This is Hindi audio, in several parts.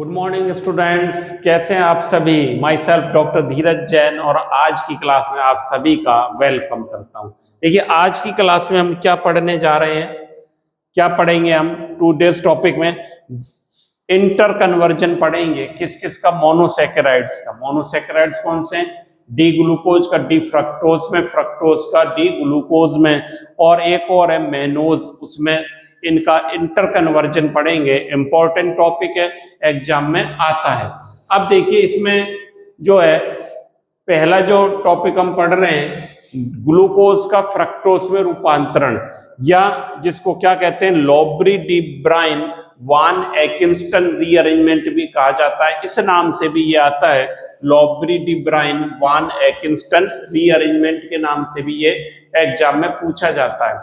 गुड मॉर्निंग स्टूडेंट्स, कैसे हैं आप सभी। माई सेल्फ डॉक्टर धीरज जैन और आज की क्लास में आप सभी का वेलकम करता हूं। देखिए, आज की क्लास में हम क्या पढ़ने जा रहे हैं, क्या पढ़ेंगे हम टूडेज टॉपिक में इंटर कन्वर्जन पढ़ेंगे। किस किस का? मोनोसैकेराइड्स का। मोनोसैकेराइड्स कौन से? डी ग्लूकोज का डी फ्रक्टोज में, फ्रक्टोज का डी ग्लूकोज में, और एक और है मेनोज, उसमें इनका इंटर कन्वर्जन पढ़ेंगे। इंपॉर्टेंट टॉपिक है, एग्जाम में आता है। अब देखिए, इसमें जो है पहला जो टॉपिक हम पढ़ रहे हैं, ग्लूकोज का फ्रक्टोज में रूपांतरण, या जिसको क्या कहते हैं लॉबरी डी ब्राइन वान एकिंस्टन रीअरेंजमेंट भी कहा जाता है। इस नाम से भी ये आता है, लॉबरी डी ब्राइन वान एकिंस्टन रीअरेंजमेंट के नाम से भी ये एग्जाम में पूछा जाता है।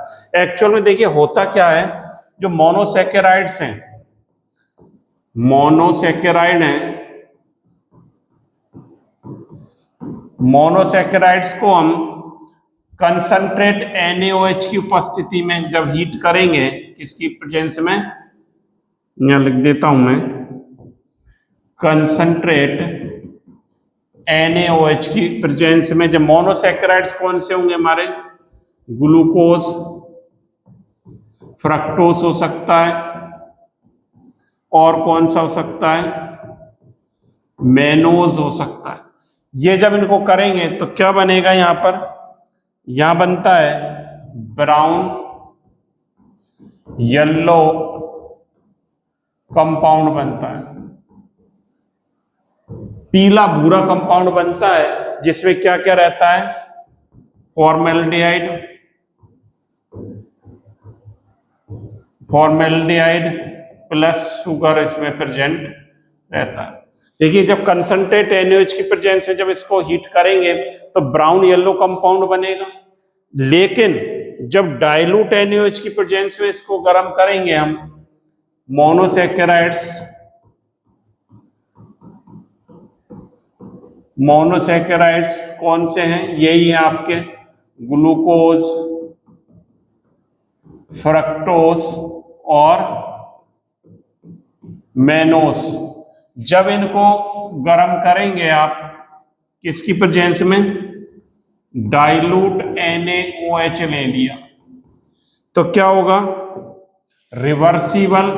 एक्चुअल में देखिए होता क्या है, जो मोनोसैकेराइड्स हैं, मोनोसैकेराइड हैं, मोनोसैकेराइड्स को हम कंसंट्रेट NaOH की उपस्थिति में जब हीट करेंगे, किसकी प्रेजेंस में, यहां लिख देता हूं मैं, कंसंट्रेट NaOH की प्रेजेंस में, जब मोनोसैकेराइड्स कौन से होंगे हमारे, ग्लूकोज, फ्रक्टोज हो सकता है, और कौन सा हो सकता है, मेनोज हो सकता है। ये जब इनको करेंगे तो क्या बनेगा, यहां पर, यहां बनता है ब्राउन येलो कंपाउंड बनता है, पीला भूरा कंपाउंड बनता है, जिसमें क्या क्या रहता है, फॉर्मेल्डिहाइड, फॉर्मेल्डिहाइड प्लस शुगर इसमें प्रेजेंट रहता है। देखिए, जब कंसंट्रेट NaOH की प्रेजेंस में जब इसको हीट करेंगे तो ब्राउन येलो कंपाउंड बनेगा, लेकिन जब डाइल्यूट NaOH की प्रेजेंस में इसको गर्म करेंगे हम, मोनोसैकेराइड्स, मोनोसैकेराइड्स कौन से हैं, यही है आपके ग्लूकोज, फ्रक्टोज और मेनोस। जब इनको गर्म करेंगे आप, किसकी प्रेजेंस में, डाइल्यूट NaOH ले लिया, तो क्या होगा, रिवर्सिबल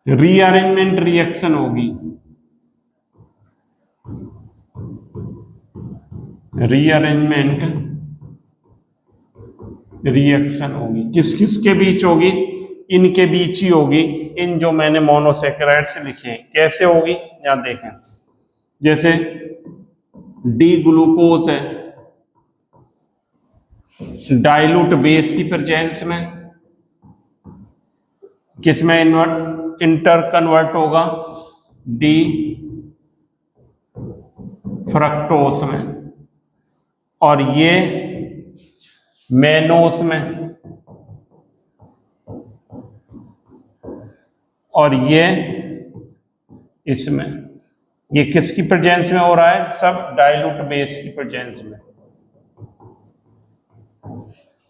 रीअरेंजमेंट रिएक्शन होगी, रीअरेंजमेंट रिएक्शन होगी। किस किस के बीच होगी, इनके बीच ही होगी, इन जो मैंने मोनोसैकेराइड्स लिखे हैं। कैसे होगी, यहां देखें, जैसे डी ग्लूकोज है, डाइल्यूट बेस की प्रेजेंस में किसमें इंटर कन्वर्ट होगा, डी फ्रक्टोस में, और ये मेनोस में, और ये इसमें। ये किसकी प्रेजेंस में हो रहा है, सब डाइल्यूट बेस की प्रेजेंस में,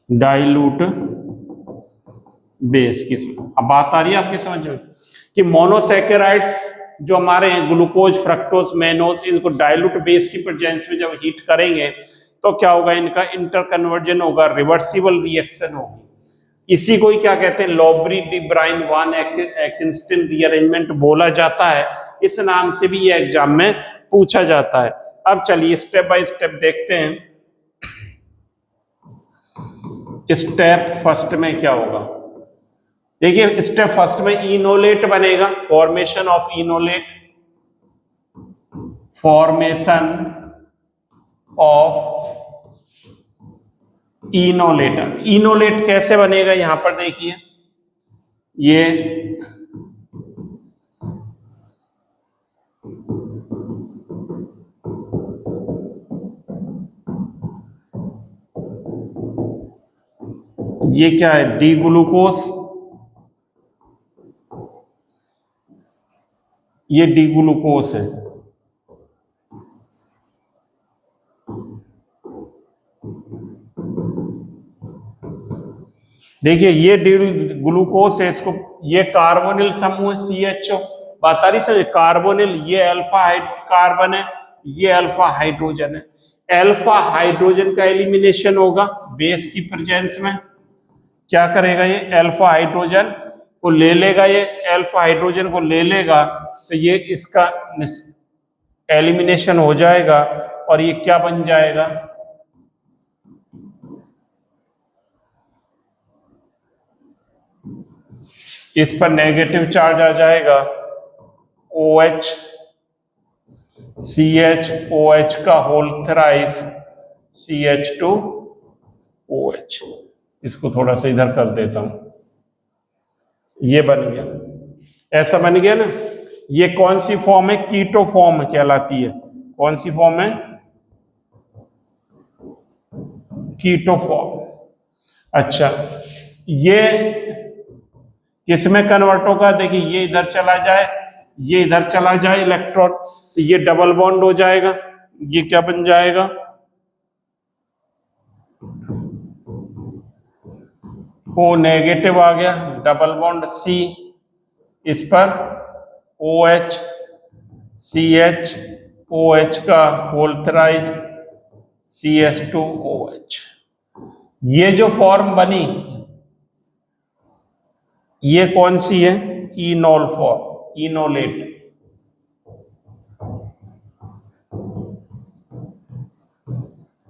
डाइल्यूट बेस की। अब बात आ रही है आपकी समझ में कि मोनोसैकेराइड्स जो हमारे हैं, ग्लूकोज, फ्रक्टोज, मेनोज, इनको डाइल्यूट बेस की प्रेजेंस में जब हीट करेंगे तो क्या होगा, इनका इंटर कन्वर्जन होगा, रिवर्सिबल रिएक्शन होगी। इसी को ही क्या कहते हैं, लॉबरी डी ब्राइन वान एकिंस्टन रीअरेंजमेंट बोला जाता है। इस नाम से भी ये एग्जाम में पूछा जाता है। अब चलिए स्टेप बाय स्टेप देखते हैं। स्टेप फर्स्ट में क्या होगा, देखिए स्टेप फर्स्ट में इनोलेट बनेगा, formation of enolate, formation of enolator. Enolate कैसे बनेगा, यहां पर देखिए, ये क्या है, डी ग्लूकोज, ये डी ग्लूकोज है, देखिए ये डी ग्लूकोज है, इसको ये कार्बोनिल समूह CHO, बात आ रही सर, कार्बोनिल, ये अल्फा कार्बन है, ये अल्फा हाइड्रोजन है। अल्फा हाइड्रोजन का एलिमिनेशन होगा बेस की प्रेजेंस में। क्या करेगा ये, अल्फा हाइड्रोजन को ले लेगा, ये अल्फा हाइड्रोजन को ले लेगा, तो ये इसका एलिमिनेशन हो जाएगा और ये क्या बन जाएगा, इस पर नेगेटिव चार्ज आ जाएगा, OH CH का होल थ्राइस CH2OH। इसको थोड़ा सा इधर कर देता हूं, ये बन गया, ऐसा बन गया ना। ये कौन सी फॉर्म है, कीटो फॉर्म कहलाती है। कौन सी फॉर्म है, कीटो फॉर्म। अच्छा, ये किसमें कन्वर्ट होगा, देखिए ये इधर चला जाए, ये इधर चला जाए इलेक्ट्रॉन, तो ये डबल बॉन्ड हो जाएगा, ये क्या बन जाएगा, O नेगेटिव आ गया, डबल बॉन्ड C, इस पर OH CH का होल थ्राइस CH2OH। ये जो फॉर्म बनी ये कौन सी है, इनोल फॉर्म, इनोलेट।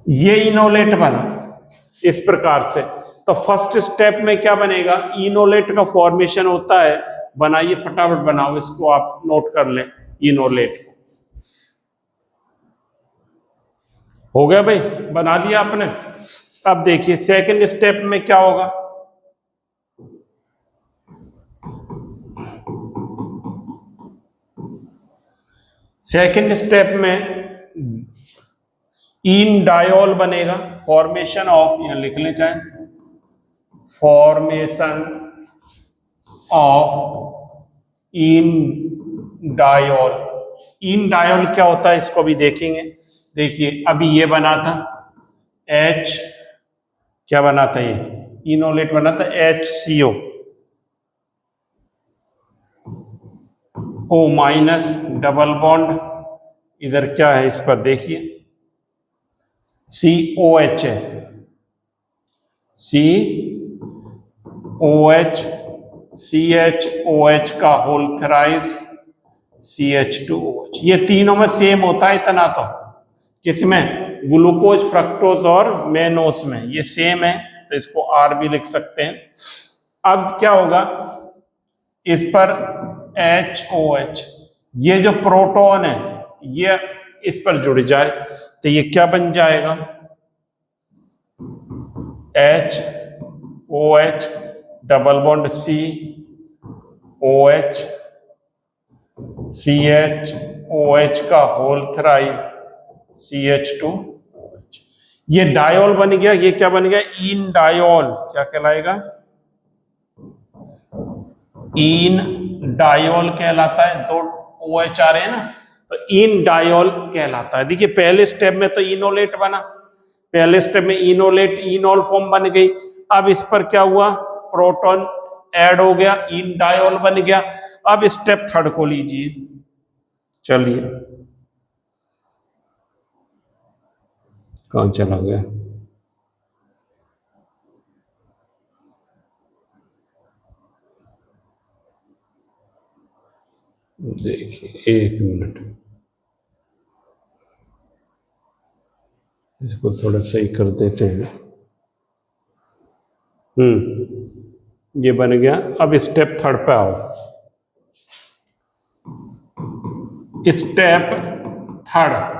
ये इनोलेट बना इस प्रकार से। तो फर्स्ट स्टेप में क्या बनेगा, इनोलेट का फॉर्मेशन होता है। बनाइए, फटाफट बनाओ, इसको आप नोट कर लें, इनोलेट। हो गया भाई, बना लिया आपने। अब देखिए सेकंड स्टेप में क्या होगा, सेकंड स्टेप में इन डायोल बनेगा, फॉर्मेशन ऑफ, यहां लिख ले चाहे, formation of in diol. In diol क्या होता है इसको भी देखेंगे। देखिए अभी ये बना था H, क्या बना था, ये इनोलेट बना था HCO, O minus, double bond, इधर क्या है इस पर देखिए COH है, COH CHOH का होल थ्राइस CH2OH। ये तीनों में सेम होता है इतना तो, किसमें, ग्लूकोज, फ्रक्टोज और मेनोस में ये सेम है, तो इसको R भी लिख सकते हैं। अब क्या होगा, इस पर HOH, ये जो प्रोटॉन है ये इस पर जुड़ जाए, तो ये क्या बन जाएगा, HOH double bond COH CHOH का होल थ्राइस CH2OH। ये डायोल बन गया, ये क्या बन गया, इन डायोल। क्या कहलाएगा, इन डायोल कहलाता है। दो OH आ रहे हैं ना, तो इन डायोल कहलाता है। देखिए पहले स्टेप में तो इनोलेट बना, पहले स्टेप में इनोलेट, इनोल फॉर्म बन गई। अब इस पर क्या हुआ, प्रोटॉन ऐड हो गया, इन डायोल बन गया। अब स्टेप थर्ड को लीजिए, चलिए कहां चला गया, देखिए एक मिनट, इसको थोड़ा सही कर देते हैं। ये बन गया। अब स्टेप थर्ड पे आओ, स्टेप थर्ड।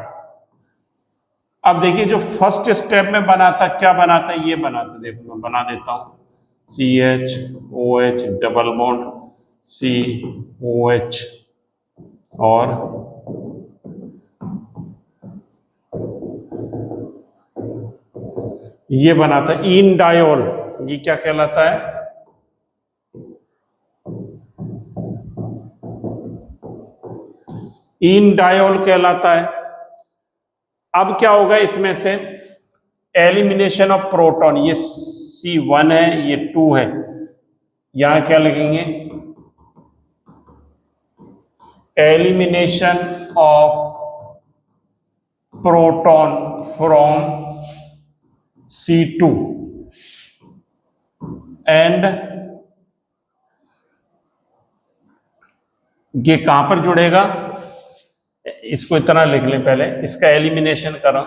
अब देखिए जो फर्स्ट स्टेप में बना था, क्या बना था, ये बना था, देखो मैं बना देता हूं, CHOH डबल बॉन्ड COH और ये बना था इन डायोल। ये क्या कहलाता है, इन डायोल कहलाता है। अब क्या होगा, इसमें से एलिमिनेशन ऑफ प्रोटॉन, ये C1 है, ये 2 है, यहां क्या लगेंगे elimination of proton from C2 and ये कहां पर जुड़ेगा, इसको इतना लिख लें पहले, इसका एलिमिनेशन करो।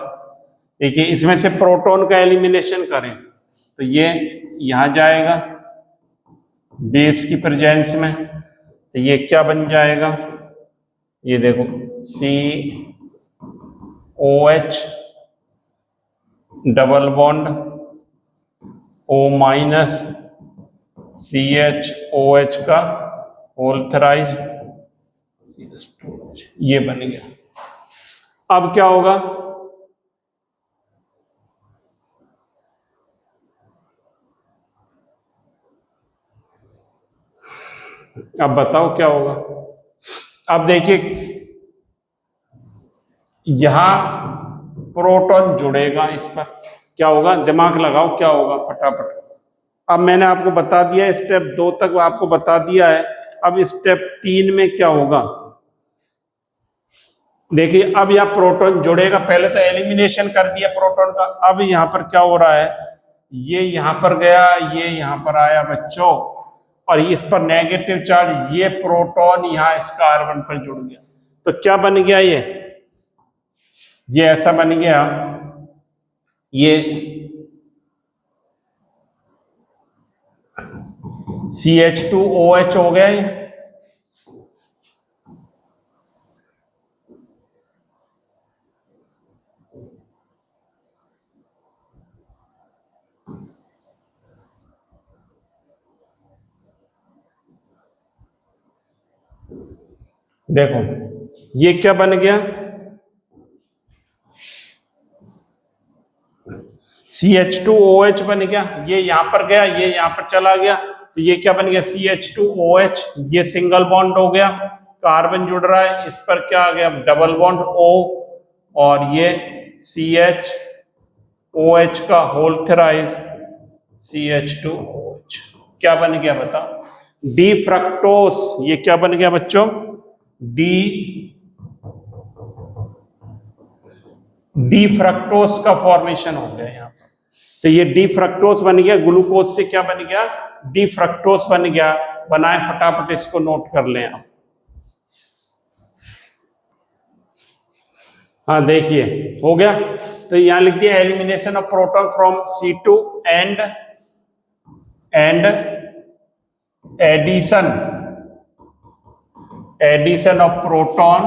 देखिए इसमें से प्रोटॉन का एलिमिनेशन करें तो ये यहां जाएगा बेस की प्रेजेंस में, तो ये क्या बन जाएगा, ये देखो COH double bond O minus CHOH का होल थ्राइज, ये बन गया। अब क्या होगा, अब बताओ क्या होगा। अब देखिए यहां प्रोटॉन जुड़ेगा, इस पर क्या होगा, दिमाग लगाओ क्या होगा फटाफट। अब मैंने आपको बता दिया स्टेप 2 तक आपको बता दिया है, अब स्टेप 3 में क्या होगा। देखिए अब यह प्रोटॉन जुड़ेगा, पहले तो एलिमिनेशन कर दिया प्रोटॉन का, अब यहां पर क्या हो रहा है, ये यहां पर गया, ये यहां पर आया बच्चों, और इस पर नेगेटिव चार्ज, ये प्रोटॉन यहां इस कार्बन पर जुड़ गया, तो क्या बन गया, ये ऐसा बन गया, ये CH2OH हो गया ये। देखो ये क्या बन गया, CH2OH बन गया, ये यहां पर गया, ये यहां पर चला गया, तो ये क्या बन गया, CH2OH, ये सिंगल बॉन्ड हो गया, कार्बन जुड़ रहा है, इस पर क्या आ गया, डबल बॉन्ड O, और ये CHOH का होल थ्राइज CH2OH, क्या बन गया बताओ, डी फ्रक्टोस। ये क्या बन गया बच्चों, डी फ्रक्टोस का फॉर्मेशन हो गया यहां पर, तो ये डी फ्रक्टोस बन गया, ग्लूकोज से क्या बन गया, डी फ्रक्टोस बन गया। बनाए फटाफट, इसको नोट कर लें आप। हाँ देखिए हो गया, तो यहां लिख दिया elimination of proton from C2 and addition of proton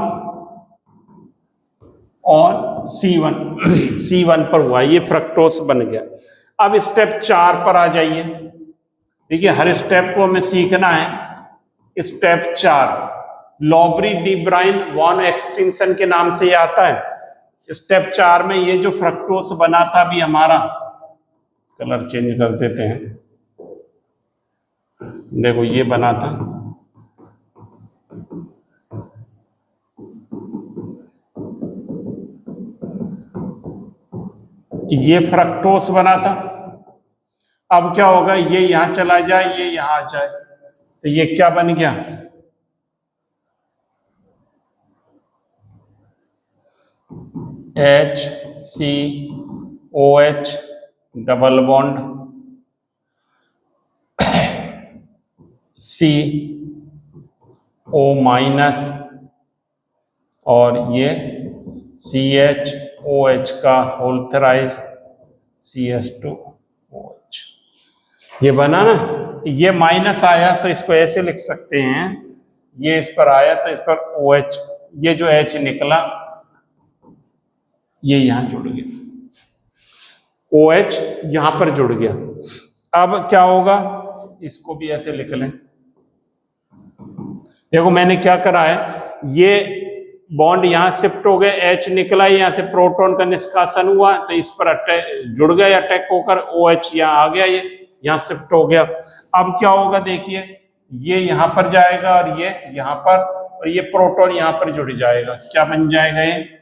और C1 पर हुआ, ये फ्रक्टोस बन गया। अब स्टेप 4 पर आ जाइए, देखिए हर स्टेप को हमें सीखना है। Step 4 Lobry de Bruyn van एक्सटिंक्शन के नाम से आता है। स्टेप 4 में ये जो फ्रक्टोस बना था अभी हमारा, कलर चेंज कर देते हैं, देखो ये बना था, ये फ्रक्टोस बना था। अब क्या होगा, ये यहां चला जाए, ये यहां आ जाए, तो ये क्या बन गया, HCOH double bond CO minus, और ये CHOH का होल थ्राइज CH2OH, ये बना ना। ये माइनस आया तो इसको ऐसे लिख सकते हैं, ये इस पर आया तो इस पर OH, ये जो H निकला ये यहां जुड़ गया, OH यहां पर जुड़ गया। अब क्या होगा, इसको भी ऐसे लिख लें, देखो मैंने क्या करा है, ये बॉन्ड यहां शिफ्ट हो गए, H निकला, यहां से प्रोटॉन का निष्कासन हुआ, तो इस पर अटैक जुड़ गया, अटैक होकर OH यहां आ गया, ये यहां शिफ्ट हो गया। अब क्या होगा, देखिए ये यहां पर जाएगा और ये यहां पर, और ये प्रोटॉन यहां पर जुड़ जाएगा, क्या बन जाएगा, ये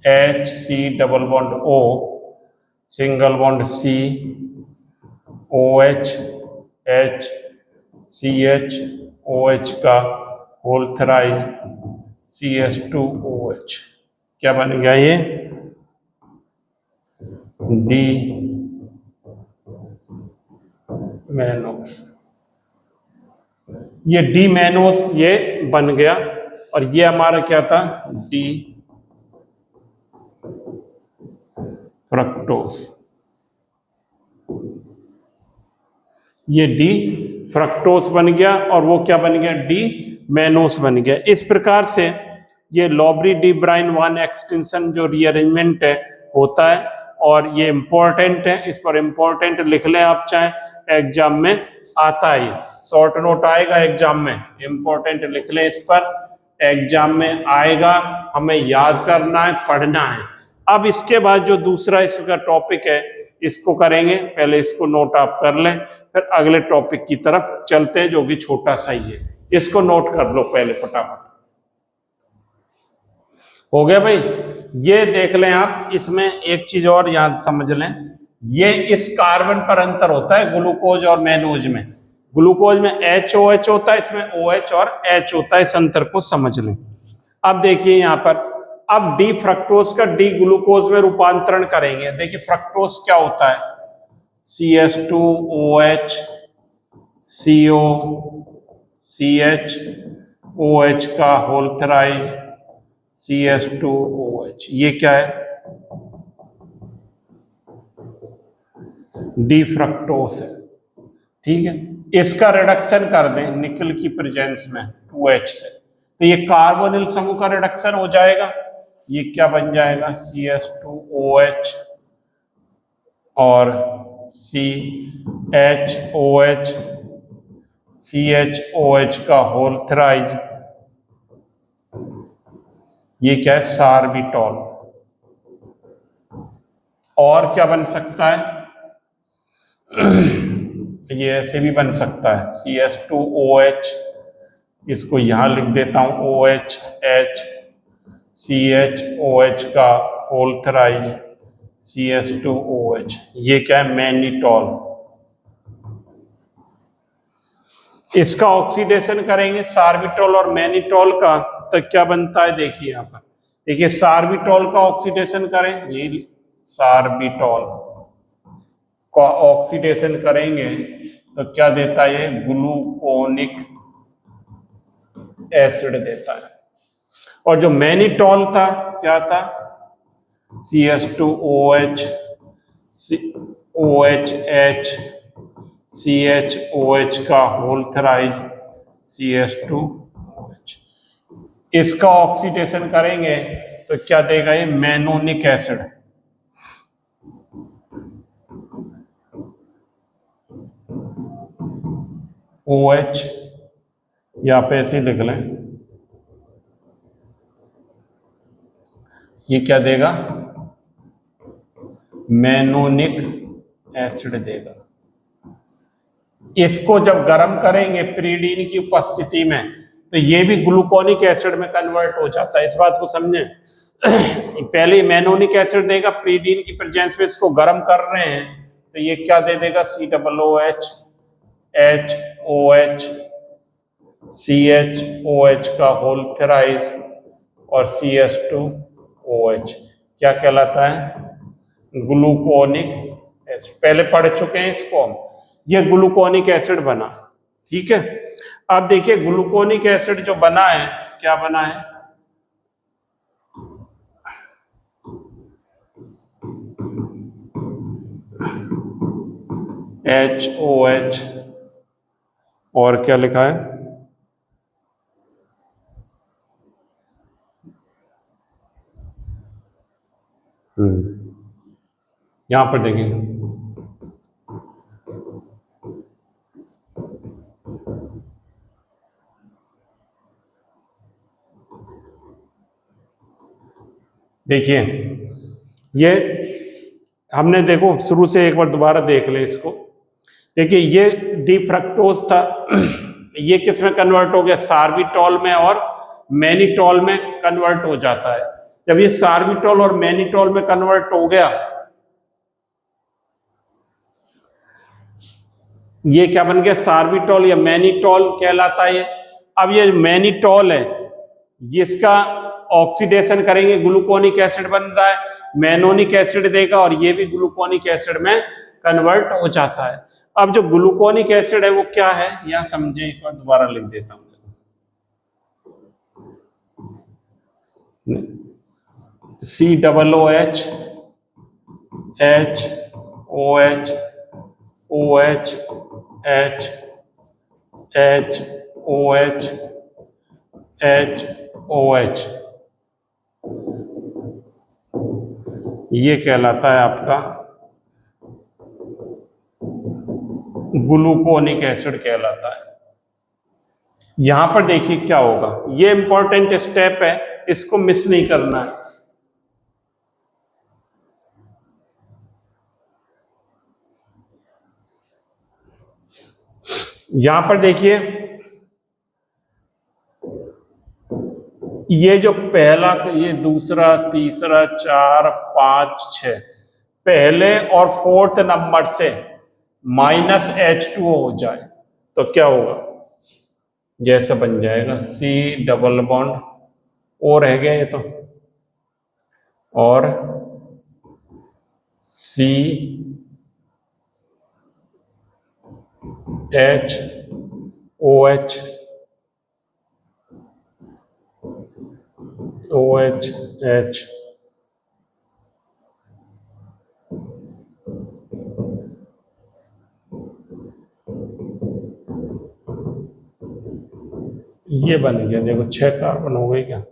HC double bond O single bond C OH H CH OH का होल थ्राइज CH2OH। क्या बन गया ये? D mannose. ये डी मैनोस ये बन गया और ये हमारा क्या था? D fructose. ये डी फ्रक्टोस बन गया और वो क्या बन गया? डी मैनोस बन गया। इस प्रकार से ये लॉबरी डी ब्राइन वन एक्सटेंशन जो रीअरेंजमेंट है होता है और ये इंपॉर्टेंट है। इस पर इंपॉर्टेंट लिख लें आप, चाहे एग्जाम में आता है, शॉर्ट नोट आएगा एग्जाम में, इंपॉर्टेंट लिख लें इस पर, एग्जाम में आएगा, हमें याद करना है, पढ़ना है। अब इसके बाद जो दूसरा इसका टॉपिक है इसको करेंगे, पहले इसको नोट आप कर लें, फिर अगले टॉपिक की तरफ चलते हैं जो कि छोटा सा ही है। इसको नोट कर लो पहले फटाफट। हो गया भाई? ये देख लें आप, इसमें एक चीज और याद समझ लें, ये इस कार्बन पर अंतर होता है ग्लूकोज और मैनोज में। ग्लूकोज में HOH होता है, इसमें OH और H होता है, इस अंतर को समझ लें। अब देखिए यहां पर, अब डी फ्रक्टोज का डी ग्लूकोज में रूपांतरण करेंगे। देखिए फ्रक्टोज क्या होता है? CH2OH CO CHOH का होल थ्राइज CH2OH। ये क्या है? डी फ्रक्टोज है। ठीक है, इसका रिडक्शन कर दें निकल की प्रेजेंस में 2H से, तो ये कार्बोनिल समूह का रिडक्शन हो जाएगा। ये क्या बन जाएगा? CH2OH और CHOH का होल थ्राइज, ये क्या है? सार्बिटॉल। और क्या बन सकता है? ये ऐसे भी बन सकता है, CH2OH, इसको यहां लिख देता हूं OH CHOH का होल थ्राइज CH2OH। ये क्या है? मैनिटॉल। इसका ऑक्सीडेशन करेंगे सार्बिटॉल और मैनिटॉल का, तो क्या बनता है? देखिए यहां पर, देखिए सार्बिटॉल का ऑक्सीडेशन करें, ये सार्बिटॉल का ऑक्सीडेशन करेंगे तो क्या देता है? ये ग्लूकोनिक एसिड देता है। और जो मैनिटॉल था क्या था? CH2OH OHH CHOH का होल थ्राइज CH2OH। इसका ऑक्सीडेशन करेंगे तो क्या देगा? ये मैनोनिक एसिड। OH या पे ऐसे लिख लें, ये क्या देगा? मैनोनिक एसिड देगा। इसको जब गर्म करेंगे प्रीडीन की उपस्थिति में तो ये भी ग्लूकोनिक एसिड में कन्वर्ट हो जाता है। इस बात को समझें। पहले मैनोनिक एसिड देगा, प्रीडीन की प्रेजेंस में इसको गर्म कर रहे हैं तो ये क्या दे देगा? COOH HOH CHOH का होल थ्राइज और CH2OH क्या कहलाता है? Gluconic acid. पहले पढ़ चुके हैं इसको हम, ये ग्लूकोनिक एसिड बना। ठीक है, अब देखिए ग्लूकोनिक एसिड जो बना है, क्या बना है? HOH और क्या लिखा है? यहां पर देखेंगे, देखिए ये हमने, देखो शुरू से एक बार दोबारा देख ले इसको। देखिए ये डी फ्रक्टोज था, ये किस में कन्वर्ट हो गया? सार्बिटॉल में और मैनिटॉल में कन्वर्ट हो जाता है। जब ये सार्बिटॉल और मैनिटॉल में कन्वर्ट हो गया, ये क्या बन गया? सार्बिटॉल या मैनिटॉल कहलाता है। अब ये मैनिटोल है, ये इसका ऑक्सीडेशन करेंगे, ग्लूकोनिक एसिड बन रहा है, मैनोनिक एसिड देगा और ये भी ग्लूकोनिक एसिड में कन्वर्ट हो जाता है। अब जो ग्लूकोनिक एसिड है वो क्या है, यहां समझे, एक बार दोबारा लिख देता हूं। COOH HOH OH H HOH HOH, ये कहलाता है आपका ग्लूकोनिक एसिड कहलाता है। यहां पर देखिए क्या होगा, ये इंपॉर्टेंट स्टेप है, इसको मिस नहीं करना है। यहां पर देखिए, ये जो पहला, ये दूसरा, तीसरा, 4, 5, 6, पहले और फोर्थ नंबर से -H2O हो जाए तो क्या होगा, जैसा बन जाएगा C डबल बॉन्ड O रह गया ये तो, और C H OH OH H, ये बन गया, देखो 6 कार्बन हो गए क्या।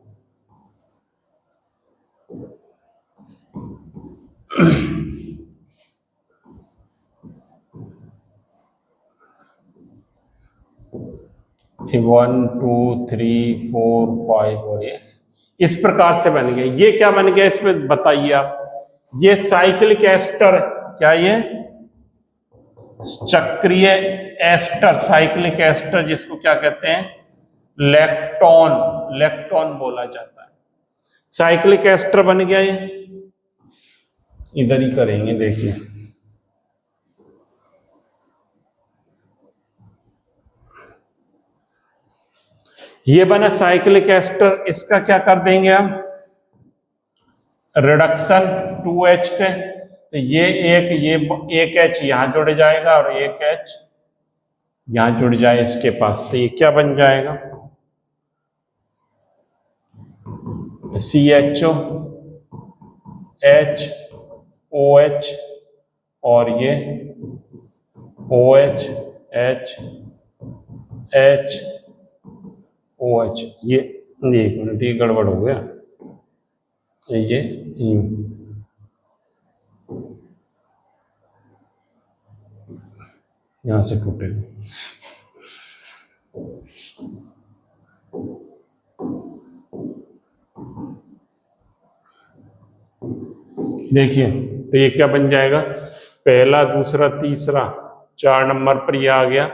ये 1 2 3 4 5 और ये इस प्रकार से बन गए। ये क्या बन गया इसमें बताइए आप, ये साइक्लिक एस्टर, क्या ये चक्रीय एस्टर, साइक्लिक एस्टर जिसको क्या कहते हैं, लैक्टोन, लैक्टोन बोला जाता है। साइक्लिक एस्टर बन गया, ये इधर ही करेंगे, देखिए ये बना साइक्लिक एस्टर, इसका क्या कर देंगे हम, रिडक्शन 2H से, तो ये एक H यहां जुड़ जाएगा और एक H यहां जुड़ जाए इसके पास, तो ये क्या बन जाएगा, CHO HOH और ये OH H OH। ये एक मिनट, ये गड़बड़ हो गया, ये यहां से टूटेगा। देखिए तो ये क्या बन जाएगा, पहला, दूसरा, तीसरा, 4 नंबर पर ये आ गया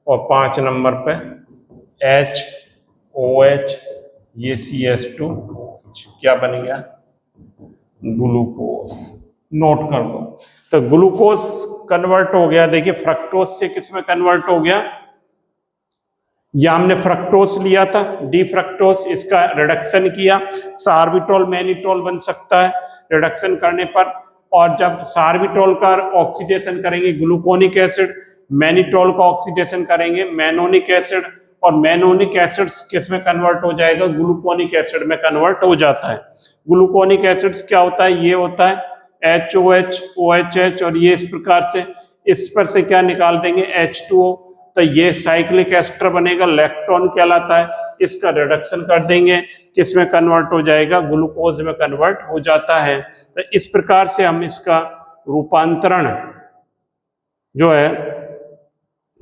और 5 नंबर पे HOH, ये CH2, क्या बन गया, ग्लूकोज। नोट कर लो, तो ग्लूकोज कन्वर्ट हो गया। देखिए फ्रक्टोज से किस में कन्वर्ट हो गया, या हमने फ्रक्टोज लिया था, डी फ्रक्टोज, इसका रिडक्शन किया, सार्बिटोल मैनिटोल बन सकता है रिडक्शन करने पर। और जब सार्बिटोल का ऑक्सीडेशन करेंगे ग्लूकोनिक एसिड, मैनिटोल का ऑक्सीडेशन करेंगे मैनोनिक एसिड, और मैनोनिक एसिड किस में कन्वर्ट हो जाएगा, ग्लूकोनिक एसिड में कन्वर्ट हो जाता है। ग्लूकोनिक एसिड्स क्या होता है, ये होता है HOH OHH, और ये इस प्रकार से, इस पर से क्या निकाल देंगे, H2O, तो ये साइक्लिक एस्टर बनेगा, लैक्टोन कहलाता है। इसका रिडक्शन कर देंगे, किस में कन्वर्ट हो जाएगा, ग्लूकोज में कन्वर्ट हो जाता है। तो इस प्रकार से हम इसका रूपांतरण जो है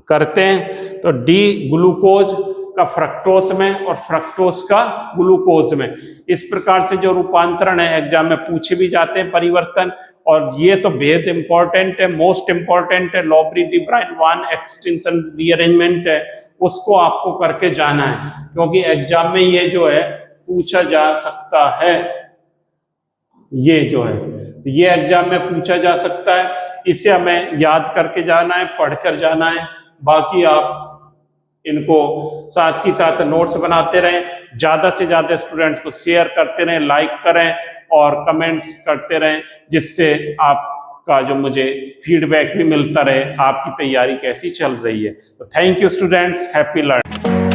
करते हैं। तो डी ग्लूकोज का फ्रक्टोज में और फ्रक्टोज का ग्लूकोज में, इस प्रकार से जो रूपांतरण है एग्जाम में पूछे भी जाते हैं परिवर्तन। और ये तो बेहद इंपॉर्टेंट है, मोस्ट इंपॉर्टेंट है, लॉबरी डी ब्राइन 1 एक्सटेंशन रीअरेंजमेंट है, उसको आपको करके जाना है, क्योंकि एग्जाम में ये जो है पूछा जा सकता है। ये जो है तो ये एग्जाम में पूछा जा सकता है, इसे हमें याद करके जाना है, पढ़कर जाना है। बाकी आप इनको साथ ही साथ नोट्स बनाते रहें, ज्यादा से ज्यादा स्टूडेंट्स को शेयर करते रहें, लाइक करें और कमेंट्स करते रहें, जिससे आपका जो मुझे फीडबैक भी मिलता रहे आपकी तैयारी कैसी चल रही है। तो thank you students, happy learning.